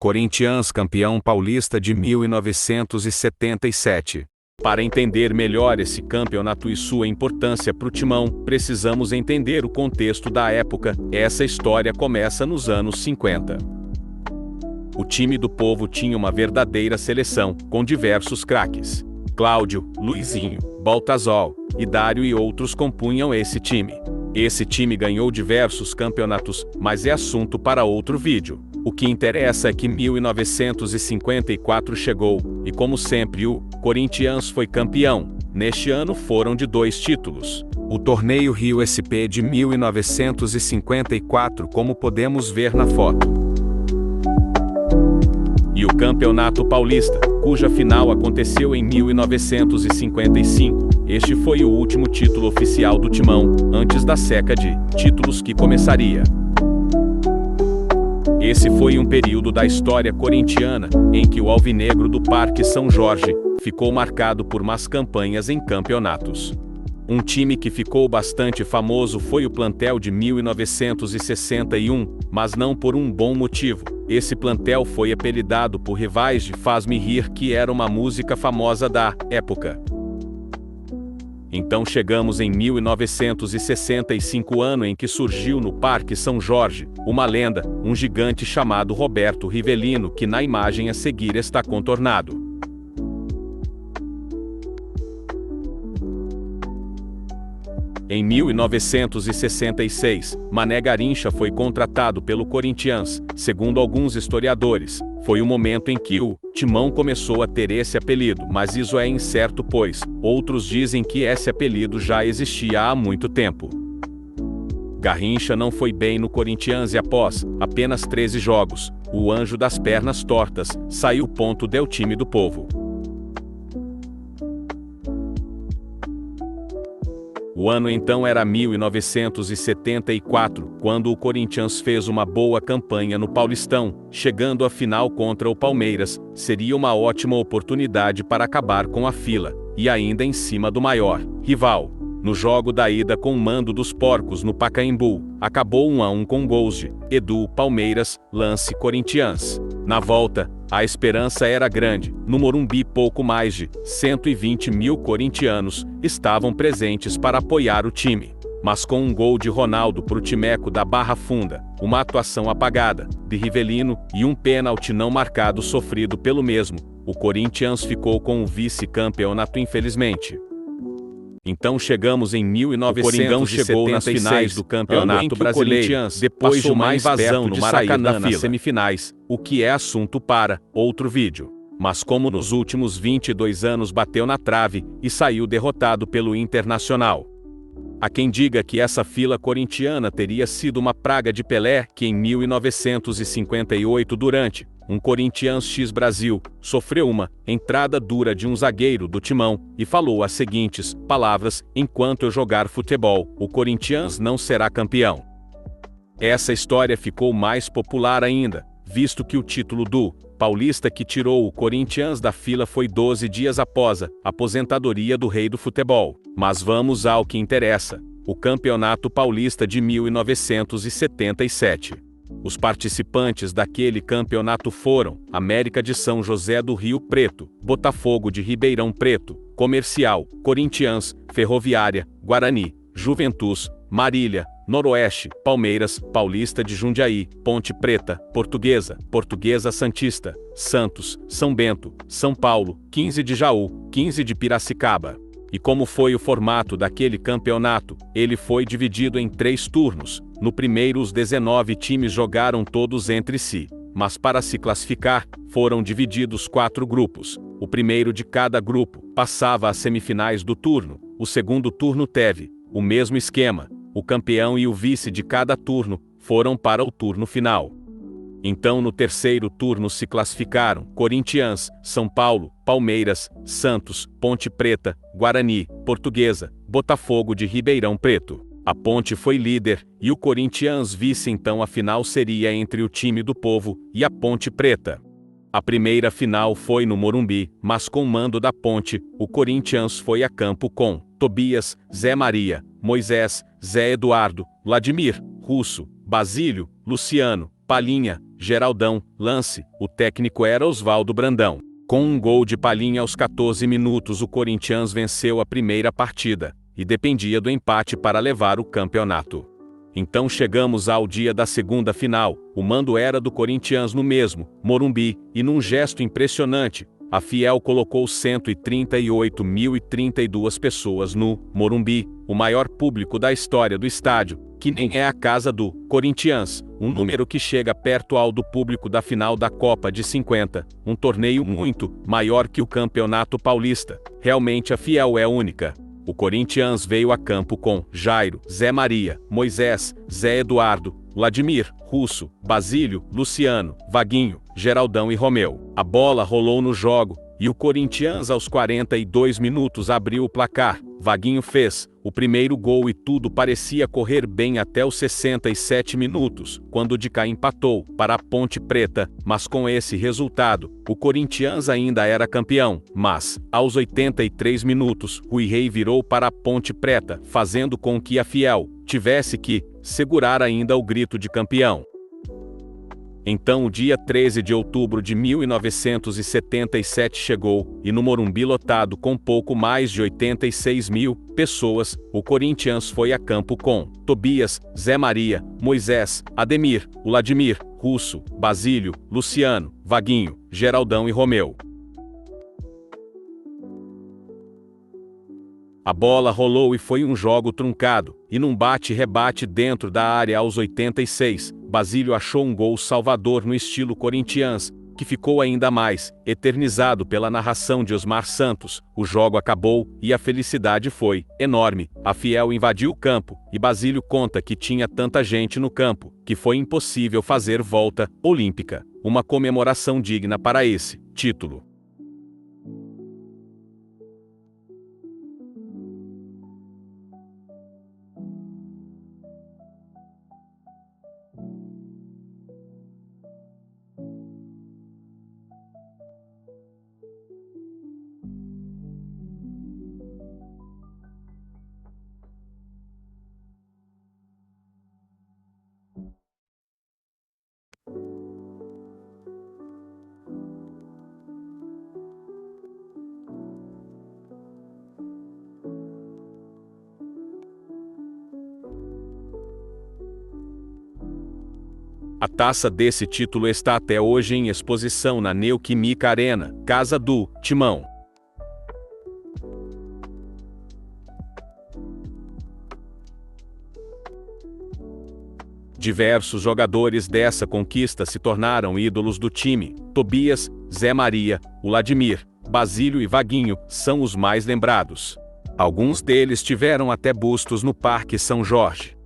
Corinthians campeão paulista de 1977. Para entender melhor esse campeonato e sua importância para o Timão, precisamos entender o contexto da época. Essa história começa nos anos 50. O time do Povo tinha uma verdadeira seleção, com diversos craques. Cláudio, Luizinho, Baltazol, Idário e outros compunham esse time. Esse time ganhou diversos campeonatos, mas é assunto para outro vídeo. O que interessa é que 1954 chegou, e como sempre o Corinthians foi campeão. Neste ano foram de 2 títulos. O Torneio Rio SP de 1954, como podemos ver na foto. E o Campeonato Paulista, cuja final aconteceu em 1955. Este foi o último título oficial do Timão, antes da seca de títulos que começaria. Esse foi um período da história corintiana, em que o Alvinegro do Parque São Jorge ficou marcado por más campanhas em campeonatos. Um time que ficou bastante famoso foi o plantel de 1961, mas não por um bom motivo. Esse plantel foi apelidado por rivais de Faz-me Rir, que era uma música famosa da época. Então chegamos em 1965, ano em que surgiu no Parque São Jorge uma lenda, um gigante chamado Roberto Rivelino, que na imagem a seguir está contornado. Em 1966, Mané Garrincha foi contratado pelo Corinthians. Segundo alguns historiadores, foi o momento em que o Timão começou a ter esse apelido, mas isso é incerto, pois outros dizem que esse apelido já existia há muito tempo. Garrincha não foi bem no Corinthians e após apenas 13 jogos, o anjo das pernas tortas saiu. Del time do Povo. O ano então era 1974, quando o Corinthians fez uma boa campanha no Paulistão, chegando à final contra o Palmeiras. Seria uma ótima oportunidade para acabar com a fila, e ainda em cima do maior rival. No jogo da ida com o mando dos Porcos no Pacaembu, acabou 1-1 com gols de Edu, Palmeiras, Lance, Corinthians. Na volta, a esperança era grande. No Morumbi, pouco mais de 120 mil corintianos estavam presentes para apoiar o time. Mas com um gol de Ronaldo pro Timeco da Barra Funda, uma atuação apagada de Rivelino e um pênalti não marcado sofrido pelo mesmo, o Corinthians ficou com o vice-campeonato, infelizmente. Então chegamos em 1976, chegou nas finais do Campeonato Brasileiro, depois de uma invasão no Maracanã nas semifinais, o que é assunto para outro vídeo. Mas como nos últimos 22 anos bateu na trave e saiu derrotado pelo Internacional. Há quem diga que essa fila corintiana teria sido uma praga de Pelé, que em 1958, durante um Corinthians X Brasil, sofreu uma entrada dura de um zagueiro do Timão e falou as seguintes palavras: "Enquanto eu jogar futebol, o Corinthians não será campeão." Essa história ficou mais popular ainda, visto que o título do paulista que tirou o Corinthians da fila foi 12 dias após a aposentadoria do rei do futebol. Mas vamos ao que interessa: o Campeonato Paulista de 1977. Os participantes daquele campeonato foram América de São José do Rio Preto, Botafogo de Ribeirão Preto, Comercial, Corinthians, Ferroviária, Guarani, Juventus, Marília, Noroeste, Palmeiras, Paulista de Jundiaí, Ponte Preta, Portuguesa, Portuguesa Santista, Santos, São Bento, São Paulo, 15 de Jaú, 15 de Piracicaba. E como foi o formato daquele campeonato? Ele foi dividido em 3 turnos. No primeiro, os 19 times jogaram todos entre si, mas para se classificar, foram divididos 4 grupos. O primeiro de cada grupo passava às semifinais do turno. O segundo turno teve o mesmo esquema. O campeão e o vice de cada turno foram para o turno final. Então no terceiro turno se classificaram Corinthians, São Paulo, Palmeiras, Santos, Ponte Preta, Guarani, Portuguesa, Botafogo de Ribeirão Preto. A Ponte foi líder e o Corinthians vice, então a final seria entre o time do Povo e a Ponte Preta. A primeira final foi no Morumbi, mas com mando da Ponte, o Corinthians foi a campo com Tobias, Zé Maria, Moisés, Zé Eduardo, Vladimir, Russo, Basílio, Luciano, Palinha, Geraldão, lance, o técnico era Oswaldo Brandão. Com um gol de Palhinha aos 14 minutos o Corinthians venceu a primeira partida, e dependia do empate para levar o campeonato. Então chegamos ao dia da segunda final, o mando era do Corinthians no mesmo, Morumbi, e num gesto impressionante, a Fiel colocou 138.032 pessoas no Morumbi, o maior público da história do estádio, que nem é a casa do Corinthians, um número que chega perto ao do público da final da Copa de 50, um torneio muito maior que o Campeonato Paulista. Realmente a Fiel é única. O Corinthians veio a campo com Jairo, Zé Maria, Moisés, Zé Eduardo, Vladimir, Russo, Basílio, Luciano, Vaguinho, Geraldão e Romeu. A bola rolou no jogo, e o Corinthians aos 42 minutos abriu o placar. Vaguinho fez o primeiro gol e tudo parecia correr bem até os 67 minutos, quando o Dicá empatou para a Ponte Preta, mas com esse resultado, o Corinthians ainda era campeão. Mas, aos 83 minutos, Rui Rei virou para a Ponte Preta, fazendo com que a Fiel tivesse que segurar ainda o grito de campeão. Então o dia 13 de outubro de 1977 chegou, e no Morumbi lotado com pouco mais de 86 mil pessoas, o Corinthians foi a campo com Tobias, Zé Maria, Moisés, Ademir, Vladimir, Russo, Basílio, Luciano, Vaguinho, Geraldão e Romeu. A bola rolou e foi um jogo truncado, e num bate-rebate dentro da área aos 86, Basílio achou um gol salvador no estilo Corinthians, que ficou ainda mais eternizado pela narração de Osmar Santos. O jogo acabou, e a felicidade foi enorme. A Fiel invadiu o campo, e Basílio conta que tinha tanta gente no campo, que foi impossível fazer volta olímpica. Uma comemoração digna para esse título. A taça desse título está até hoje em exposição na Neoquímica Arena, casa do Timão. Diversos jogadores dessa conquista se tornaram ídolos do time. Tobias, Zé Maria, Vladimir, Basílio e Vaguinho são os mais lembrados. Alguns deles tiveram até bustos no Parque São Jorge.